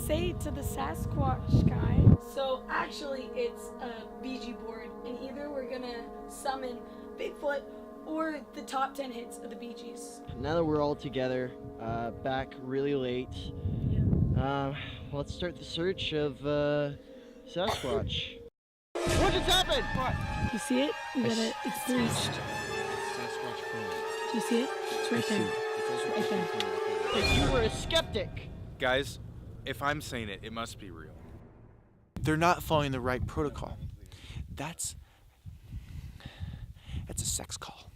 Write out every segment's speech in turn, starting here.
Say to the Sasquatch guy. So actually it's a Ouija board, and either we're gonna summon Bigfoot or the top 10 hits of the Bee Gees. Now that we're all together, back really late, let's start the search of Sasquatch. What just happened? What? You see it? It's three. Sasquatch phone. Do you see it? It's right there. It's right there. But you were a skeptic. Guys, if I'm saying it, it must be real. They're not following the right protocol. That's a sex call.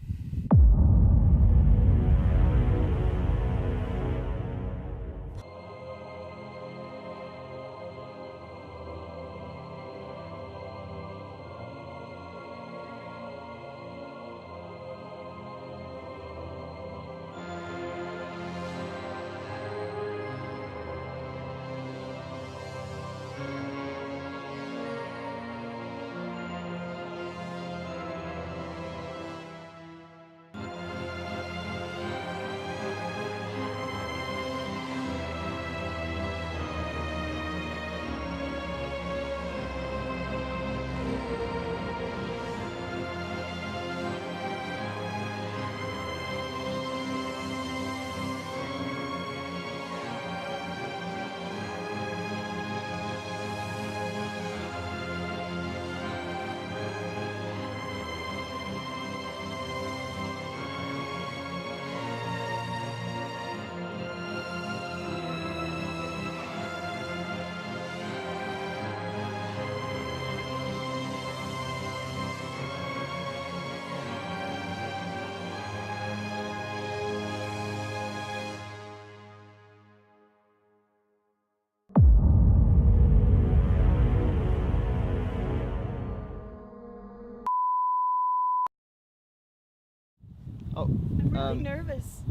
I'm really nervous.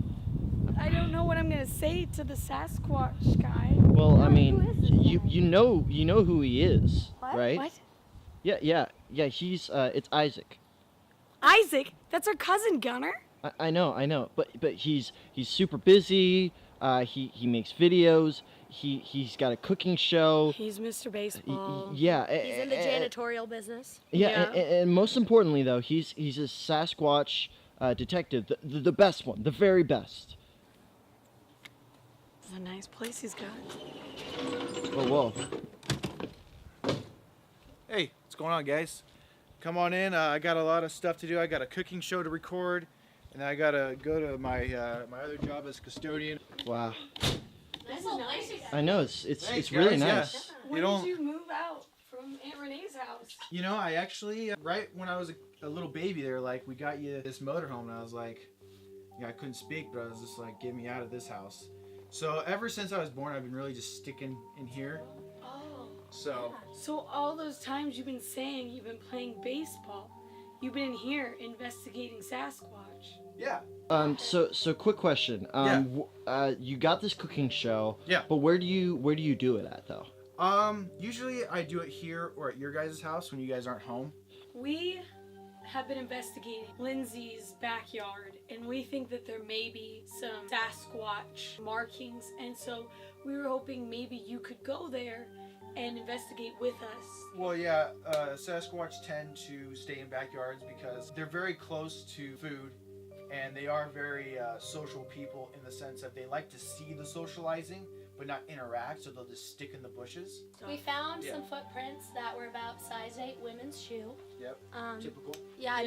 I don't know what I'm gonna say to the Sasquatch guy. Well, I mean, you know who he is, What? right? What? Yeah. He's it's Isaac. Isaac? That's our cousin Gunnar. I know, but he's super busy. He makes videos. He's got a cooking show. He's Mr. Baseball. Yeah. He's in the janitorial business. Yeah. And most importantly, though, he's a Sasquatch detective, the best one, the very best. It's a nice place he's got. Whoa. Hey, what's going on, guys? Come on in. I got a lot of stuff to do. I got a cooking show to record, and then I gotta go to my my other job as custodian. Wow. This is nice. I know it's really nice. When did you move out from Aunt Renee's house? You know, I actually right when I was a little baby, they were like, "We got you this motorhome," and I was like, "Yeah, I couldn't speak, but I was just like, get me out of this house." So ever since I was born, I've been really just sticking in here. Oh. So. So all those times you've been saying you've been playing baseball, you've been in here investigating Sasquatch. Yeah. So quick question. You got this cooking show. Yeah. But where do you do it at though? Usually I do it here or at your guys' house when you guys aren't home. We have been investigating Lindsay's backyard, and we think that there may be some Sasquatch markings, and so we were hoping maybe you could go there and investigate with us. Well, yeah, Sasquatch tend to stay in backyards because they're very close to food, and they are very social people in the sense that they like to see the socializing but not interact, so they'll just stick in the bushes. We found some footprints that were about size 8 women's shoe. Yep. Typical. Yeah,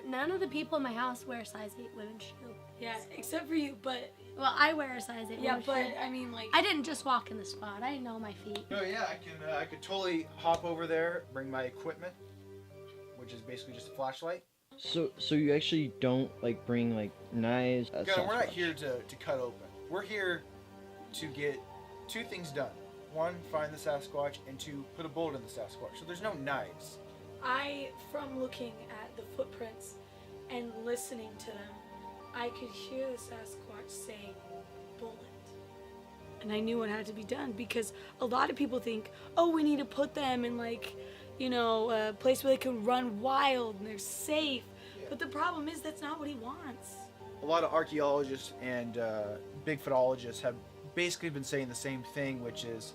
none of the people in my house wear size 8 women's shoe. Yeah, except for you, but... Well, I wear a size 8 women's shoe. Yeah, but I mean, like... I didn't just walk in the spot. I know my feet. No, yeah, I could totally hop over there, bring my equipment, which is basically just a flashlight. So you actually don't like bring like knives? Gunnar, we're not here to cut open. We're here to get 2 things done. 1, find the Sasquatch, and 2, put a bullet in the Sasquatch. So there's no knives. From looking at the footprints and listening to them, I could hear the Sasquatch say, bullet. And I knew what had to be done because a lot of people think, oh, we need to put them in like, you know, a place where they can run wild and they're safe. Yeah. But the problem is that's not what he wants. A lot of archaeologists and Bigfootologists have basically been saying the same thing, which is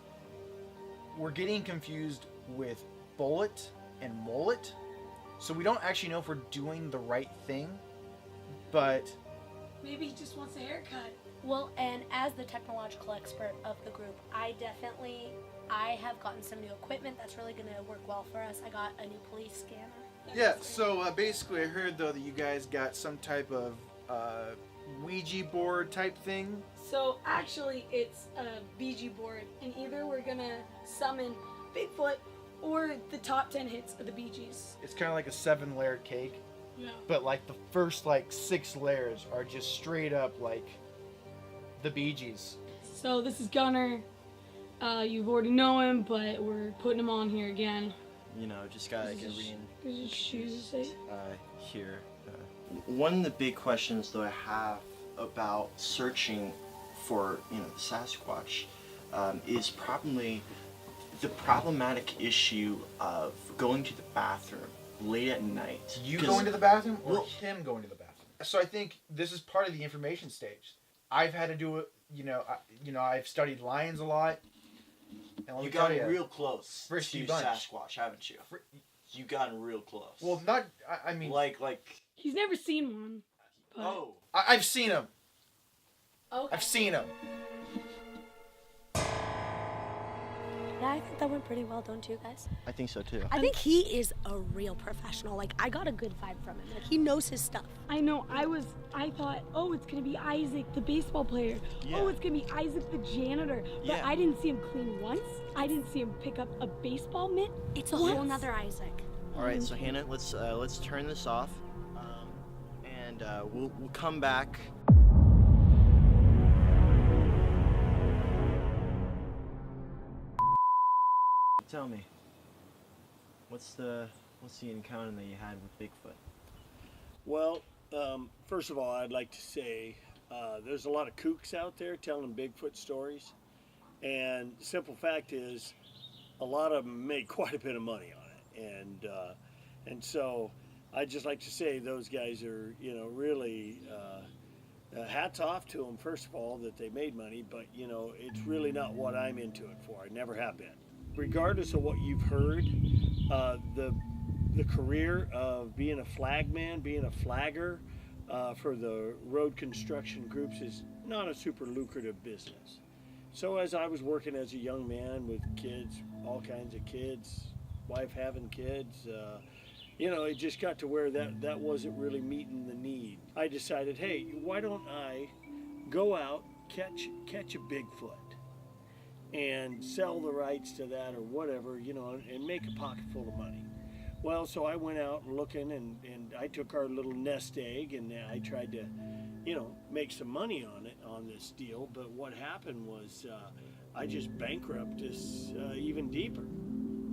we're getting confused with bullet and mullet. So we don't actually know if we're doing the right thing, but Maybe he just wants a haircut. Well, and as the technological expert of the group, I have gotten some new equipment that's really going to work well for us. I got a new police scanner. yeah. So basically, I heard though that you guys got some type of Ouija board type thing. So actually, it's a Ouija board, and either we're gonna summon Bigfoot or the top 10 hits of the Bee Gees. It's kind of like a 7-layer cake, Yeah. but like the first like 6 layers are just straight up like the Bee Gees. So this is Gunnar. You already know him, but we're putting him on here again. You know, just gotta get There's his shoes. Eh? here. One of the big questions that I have about searching for, you know, the Sasquatch is probably the problematic issue of going to the bathroom late at night. You 'Cause- going to the bathroom or Well- him going to the bathroom? So I think this is part of the information stage. I've had to do it. I've studied lions a lot. And let me You tell gotten ya, real close frisky to bunch. Sasquatch, haven't you? You gotten real close. Well, not. I mean, like. He's never seen one. But Oh. I've seen him. Okay. I've seen him. Yeah, I think that went pretty well, don't you guys? I think so too. I think he is a real professional. Like, I got a good vibe from him. Like, he knows his stuff. I know. I thought, oh, it's gonna be Isaac, the baseball player. Yeah. Oh, it's gonna be Isaac, the janitor. But Yeah. I didn't see him clean once. I didn't see him pick up a baseball mitt. It's a once. whole nother Isaac. All right, so Hannah, let's turn this off, and we'll come back. Tell me, what's the encounter that you had with Bigfoot? Well, first of all, I'd like to say there's a lot of kooks out there telling Bigfoot stories, and the simple fact is, a lot of them make quite a bit of money on it, and so I'd just like to say those guys are, really hats off to them. First of all, that they made money, but it's really not what I'm into it for. I never have been. Regardless of what you've heard, the career of being a flagman, being a flagger for the road construction groups is not a super lucrative business. So as I was working as a young man with kids, all kinds of kids, wife having kids, it just got to where that wasn't really meeting the need. I decided, hey, why don't I go out, catch a Bigfoot, and sell the rights to that or whatever, and make a pocket full of money. Well, so I went out and looking, and I took our little nest egg, and I tried to, make some money on this deal. But what happened was I just bankrupted us even deeper.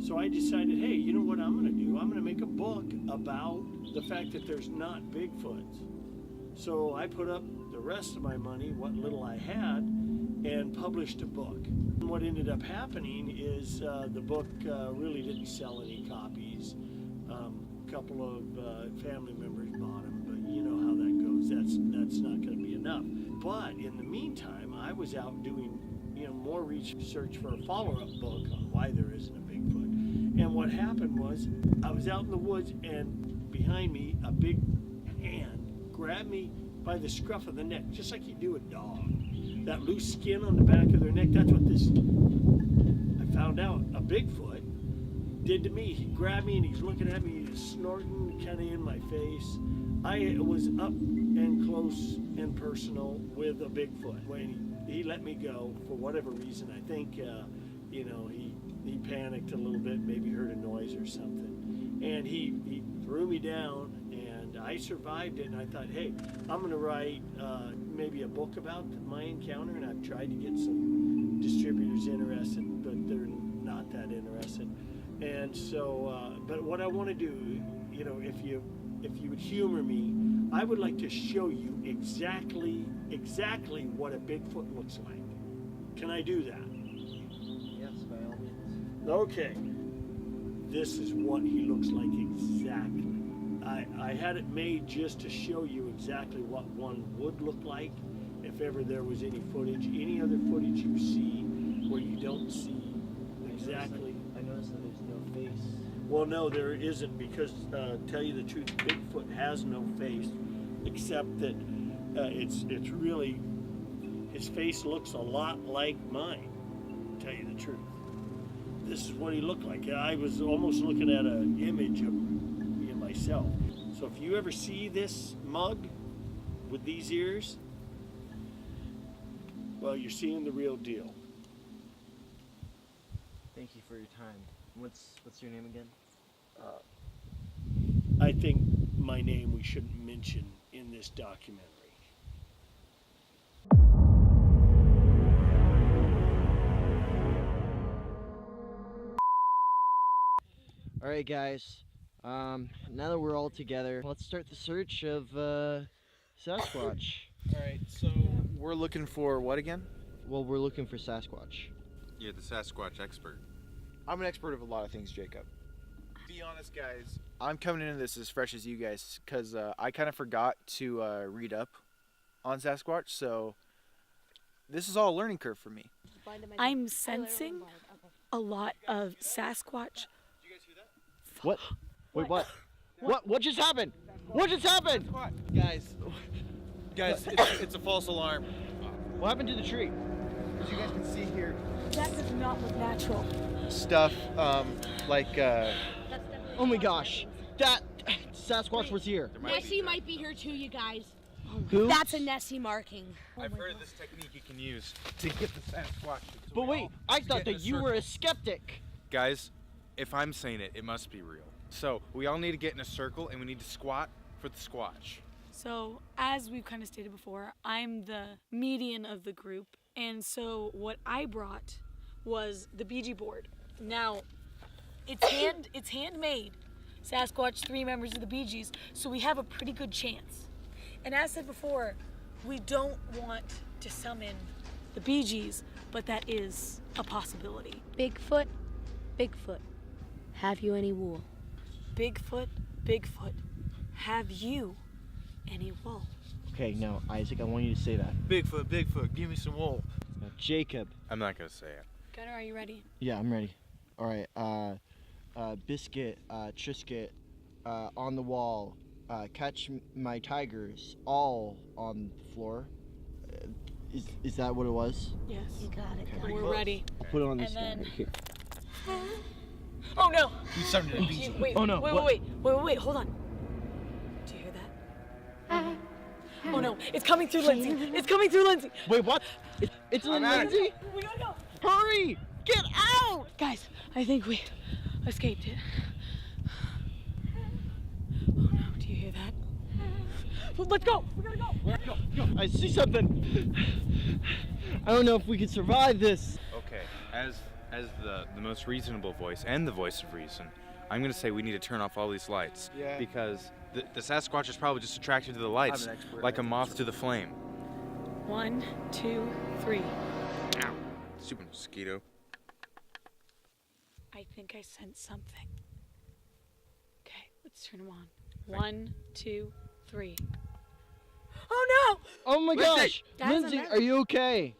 So I decided, hey, you know what I'm going to do? I'm going to make a book about the fact that there's not Bigfoots. So I put up the rest of my money, what little I had, and published a book. And what ended up happening is the book really didn't sell any copies. A couple of family members bought them, but you know how that goes. That's not going to be enough. But in the meantime, I was out doing more research for a follow-up book on why there isn't a Bigfoot. And what happened was I was out in the woods, and behind me a big hand grabbed me by the scruff of the neck, just like you do a dog. That loose skin on the back of their neck, that's what this, I found out, a Bigfoot did to me. He grabbed me and he's looking at me, he's snorting kind of in my face. I was up and close and personal with a Bigfoot. When he let me go for whatever reason, I think, he panicked a little bit, maybe heard a noise or something. And he threw me down, and I survived it, and I thought, hey, I'm going to write maybe a book about my encounter, and I've tried to get some distributors interested, but they're not that interested. And so, but what I want to do, if you would humor me, I would like to show you exactly what a Bigfoot looks like. Can I do that? Yes, by all means. Okay. This is what he looks like exactly. I had it made just to show you exactly what one would look like if ever there was any footage, any other footage you see where you don't see exactly. I noticed that there's no face. Well, no, there isn't, because tell you the truth, Bigfoot has no face, except that it's really, his face looks a lot like mine, to tell you the truth. This is what he looked like. I was almost looking at an image of myself. So if you ever see this mug with these ears, well, you're seeing the real deal. Thank you for your time. What's your name again? I think my name we shouldn't mention in this documentary. All right, guys. Now that we're all together, let's start the search of Sasquatch. Alright, so we're looking for what again? Well, we're looking for Sasquatch. You're the Sasquatch expert. I'm an expert of a lot of things, Jacob. Be honest, guys. I'm coming into this as fresh as you guys, because I kind of forgot to read up on Sasquatch, so this is all a learning curve for me. I'm sensing a lot of Sasquatch. What? Wait, what? What just happened? What just happened? Guys, it's a false alarm. What happened to the tree? As you guys can see here, That does not look natural. Stuff like Oh my gosh, that Sasquatch was here. Nessie might be here too, you guys. Who? That's a Nessie marking. I've heard of this technique you can use. to get the Sasquatch. But wait, I thought that you were a skeptic. Guys, if I'm saying it, it must be real. So we all need to get in a circle and we need to squat for the squatch. So, as we've kind of stated before, I'm the median of the group, and so what I brought was the Ouija board. Now, it's handmade. Sasquatch, 3 members of the Bee Gees, so we have a pretty good chance. And as said before, we don't want to summon the Bee Gees, but that is a possibility. Bigfoot, Bigfoot, have you any wool? Bigfoot, Bigfoot, have you any wool? Okay, now Isaac, I want you to say that. Bigfoot, Bigfoot, give me some wool. Now, Jacob. I'm not gonna say it. Gunnar, are you ready? Yeah, I'm ready. All right. Biscuit, Triscuit, on the wall. Catch my tigers, all on the floor. Is that what it was? Yes. You got it. Okay. We're ready. I'll put it on this And stand then- right here. Oh no! You summoned a beast. Wait, Oh, no, what? wait, hold on. Do you hear that? Oh no, it's coming through Lindsay. It's coming through Lindsay. Wait, what? It's I'm at it. Lindsay? We gotta go. Hurry! Get out! Guys, I think we escaped it. Oh no, do you hear that? Well, let's go. We gotta go. I see something. I don't know if we can survive this. Okay, as the most reasonable voice and the voice of reason, I'm gonna say we need to turn off all these lights. Yeah. Because the Sasquatch is probably just attracted to the lights, I'm an expert. like a moth to the flame. 1, 2, 3. Ow. Stupid mosquito. I think I sense something. Okay, let's turn them on. 1, 2, 3. Oh no! Oh my gosh! That's Lindsay, another- are you okay?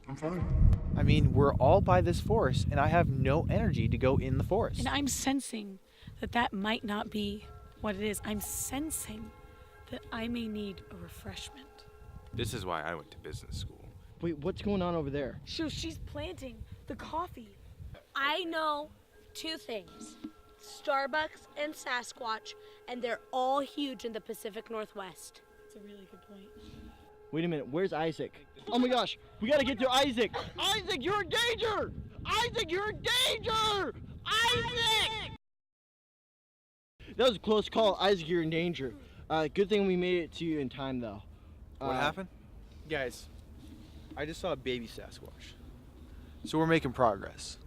I mean, we're all by this forest, and I have no energy to go in the forest. And I'm sensing that might not be what it is. I'm sensing that I may need a refreshment. This is why I went to business school. Wait, what's going on over there? So she's planting the coffee. I know 2 things. Starbucks and Sasquatch, and they're all huge in the Pacific Northwest. That's a really good point. Wait a minute, where's Isaac? Oh my gosh, we gotta get to Isaac! Isaac, you're in danger! Isaac, you're in danger! Isaac! That was a close call. Isaac, you're in danger. Good thing we made it to you in time, though. What happened? Guys, I just saw a baby Sasquatch. So we're making progress.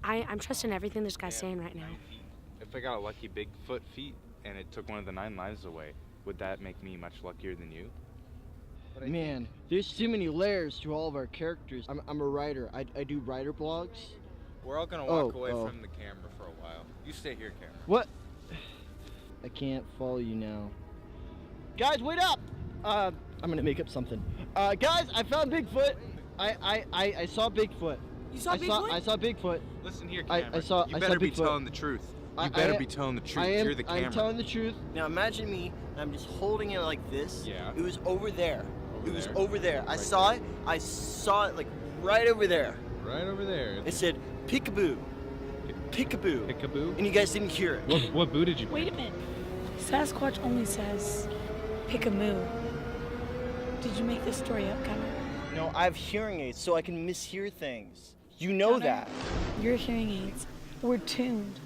I'm trusting everything this guy's saying right now. If I got a lucky Bigfoot feet and it took one of the 9 lives away, would that make me much luckier than you? Man, there's too many layers to all of our characters. I'm a writer. I do writer blogs. We're all gonna walk away from the camera for a while. You stay here, camera. What? I can't follow you now. Guys, wait up! I'm gonna make up something. Guys, I found Bigfoot. I saw Bigfoot. You saw Bigfoot? I saw Bigfoot. Listen here, camera. I saw you better be Bigfoot. telling the truth. You better be telling the truth. You're the camera. I'm telling the truth. Now imagine me, and I'm just holding it like this. Yeah. It was over there. Over it was there? over there. I Right saw there? it. I saw it like right over there. Right over there. It said peekaboo, peekaboo, Peekaboo? and you guys didn't hear it. What boo did you Wait a minute. Sasquatch only says pick a moo. Did you make this story up, Gunnar? No, I have hearing aids, so I can mishear things. You know Gunnar, that. Your hearing aids were tuned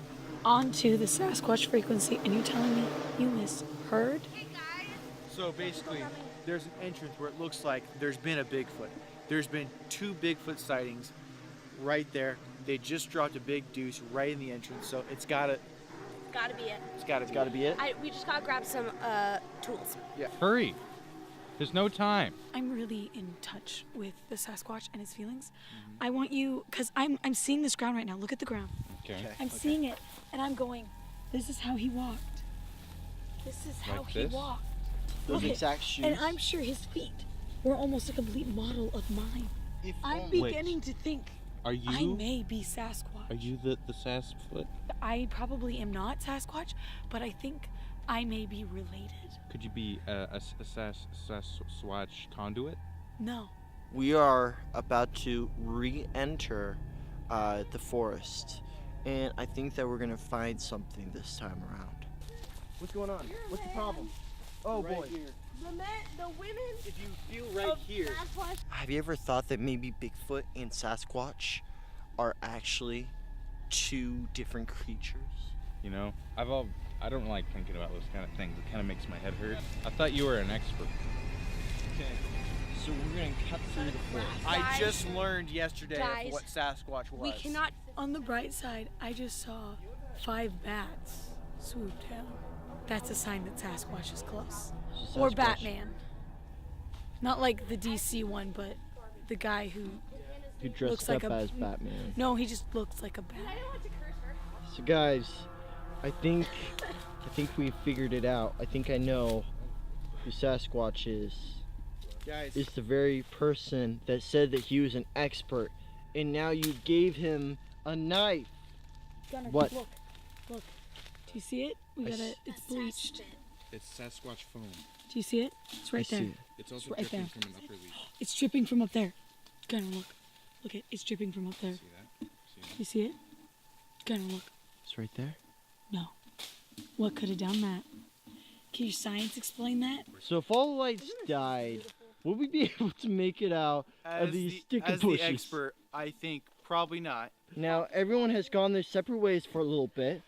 onto the Sasquatch frequency, and you're telling me you misheard? So basically, there's an entrance where it looks like there's been a Bigfoot. There's been 2 Bigfoot sightings right there. They just dropped a big deuce right in the entrance, so it's gotta Gotta be it. It's gotta be it. We just gotta grab some tools. Hurry. There's no time. I'm really in touch with the Sasquatch and his feelings. I want you, because I'm seeing this ground right now. Look at the ground. Okay. I'm seeing it, and I'm going, this is how he walked. This is how Like he this? walked. Those Look exact shoes. And I'm sure his feet were almost a complete model of mine. If I'm only- beginning to think Are I you may be Sasquatch. are you the Sasfoot? I probably am not Sasquatch, but I think I may be related. Could you be a Sasquatch conduit? No. We are about to re-enter the forest, and I think that we're gonna find something this time around. What's going on? What's the problem? Oh boy. The women. If you feel right here, Have you ever thought that maybe Bigfoot and Sasquatch are actually 2 different creatures? You know, I don't like thinking about those kind of things. It kind of makes my head hurt. I thought you were an expert. Okay. So we're gonna cut through the forest. I just learned yesterday Guys, of what Sasquatch was. We cannot. On the bright side, I just saw 5 bats swoop down. That's a sign that Sasquatch is close. So Or Sasquatch- Batman. Not like the DC one, but the guy who Who looks dressed like up a- as Batman. no, he just looks like a bat. So guys, I think we figured it out. I think I know who Sasquatch is. Guys, It's the very person that said that he was an expert, and now you gave him a knife. Gunnar, What? Look. Do you see it? We I gotta. s- It's bleached. It's Sasquatch foam. Do you see it? It's right I there. see it. It's also right dripping there. from an upper leaf. It's dripping from up there. Gunnar, look. Look it. It's dripping from up there. See that? See that? You see it? Gunnar, look. It's right there. No. What could have done that? Can your science explain that? So if all the lights died, would we be able to make it out of these sticker as bushes? the expert, I think probably not. Now everyone has gone their separate ways for a little bit,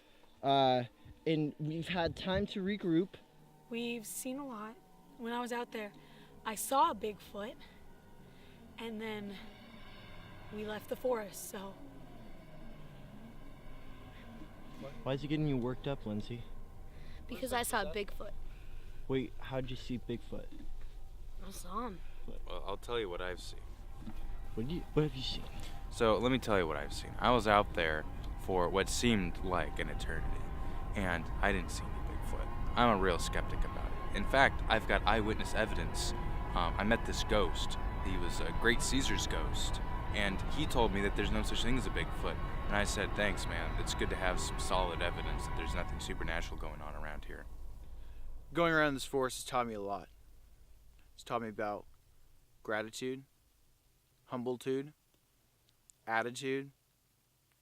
and we've had time to regroup. We've seen a lot. When I was out there, I saw a Bigfoot, and then we left the forest, so Why is it getting you worked up, Lindsay? Because I saw a Bigfoot. Wait, how'd you see Bigfoot? I saw him. Well, I'll tell you what I've seen. What have you seen? So let me tell you what I've seen. I was out there for what seemed like an eternity, and I didn't see any Bigfoot. I'm a real skeptic about it. In fact, I've got eyewitness evidence. I met this ghost. He was a Great Caesar's ghost, and he told me that there's no such thing as a Bigfoot. And I said, thanks, man. It's good to have some solid evidence that there's nothing supernatural going on around here. Going around this forest has taught me a lot. It's taught me about gratitude, humblitude, attitude,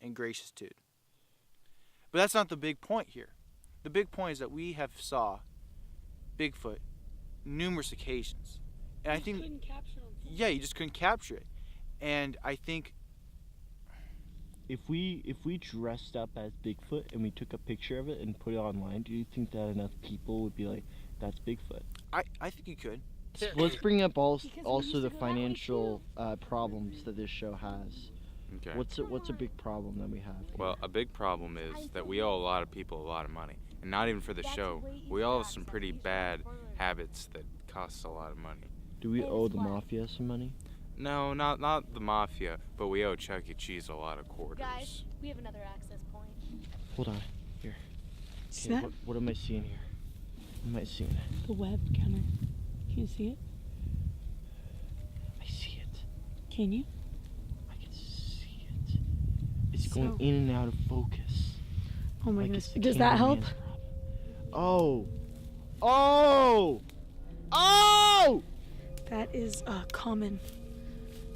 and graciousitude. But that's not the big point here. The big point is that we have saw Bigfoot numerous occasions. And I think, couldn't capture him. yeah, you just couldn't capture it. And I think If we dressed up as Bigfoot and we took a picture of it and put it online, do you think that enough people would be like, that's Bigfoot? I think you could. So let's bring up Because we also used the to go that way financial problems that this show has. Okay. What's a big problem that we have? Well, a big problem is that we owe a lot of people a lot of money. and not even for the That's show. way We easier all have some access. pretty These are bad further. habits that cost a lot of money. Do we Hey, owe the Squatch. mafia some money? No, not the mafia, but we owe Chuck E. Cheese a lot of quarters. Guys, we have another access point. Hold on. Here. See Okay, that? what am I seeing here? What am I seeing? The web, Gunnar. Can you see it? I see it. Can you? I can see it. It's going So- in and out of focus. Oh my Like goodness. it's the Does that help? cameraman's problem. Oh! Oh! Oh! That is a common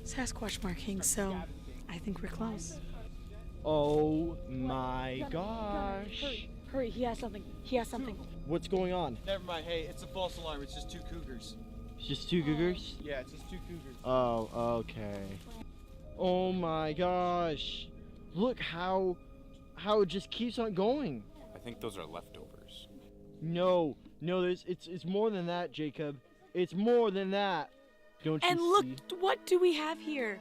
Sasquatch marking, so I think we're close. Oh my gosh. Hurry, hurry, he has something. He has something. What's going on? Never mind. Hey, it's a false alarm. It's just 2 cougars. It's just 2 cougars? Yeah, it's just 2 cougars. Oh, okay. Oh my gosh. Look how it just keeps on going. I think those are leftovers. No, it's more than that, Jacob. It's more than that. Don't you And look, see? what do we have here?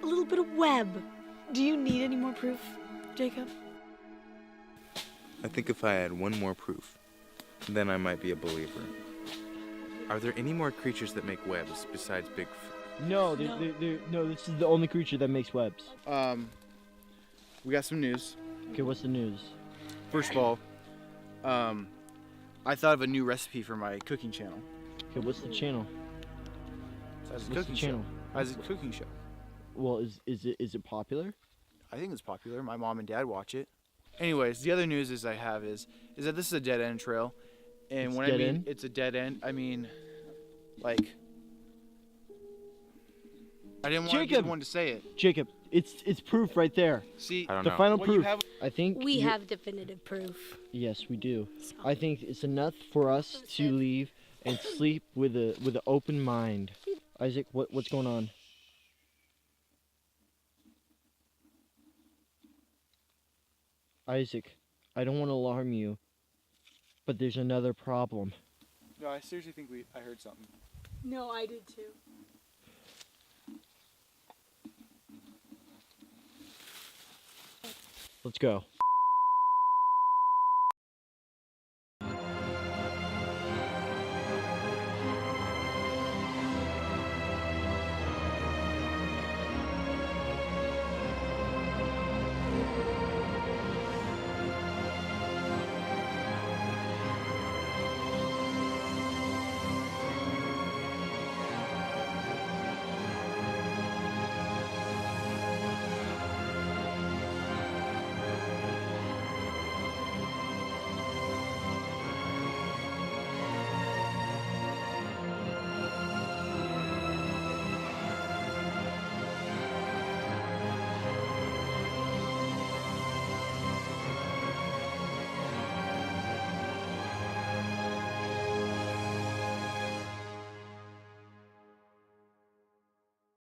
A little bit of web. Do you need any more proof, Jacob? I think if I had one more proof, then I might be a believer. Are there any more creatures that make webs besides Bigfoot? No, No. no, this is the only creature that makes webs. We got some news. Okay, what's the news? First of all, I thought of a new recipe for my cooking channel. Okay, what's the channel? As a What's the cooking channel? show. As a cooking show. Well, is it popular? I think it's popular. My mom and dad watch it. Anyways, the other news is that this is a dead end trail, and It's when dead I mean end? it's a dead end, I mean, like, I didn't want to be Jacob! the one to say it. Jacob, it's proof right there. See, I don't The know. final What you proof. have- I think We you- have definitive proof. Yes, we do. I think it's enough for us to leave and sleep with an open mind. Isaac, what's going on? Isaac, I don't want to alarm you, but there's another problem. No, I seriously think I heard something. No, I did too. Let's go.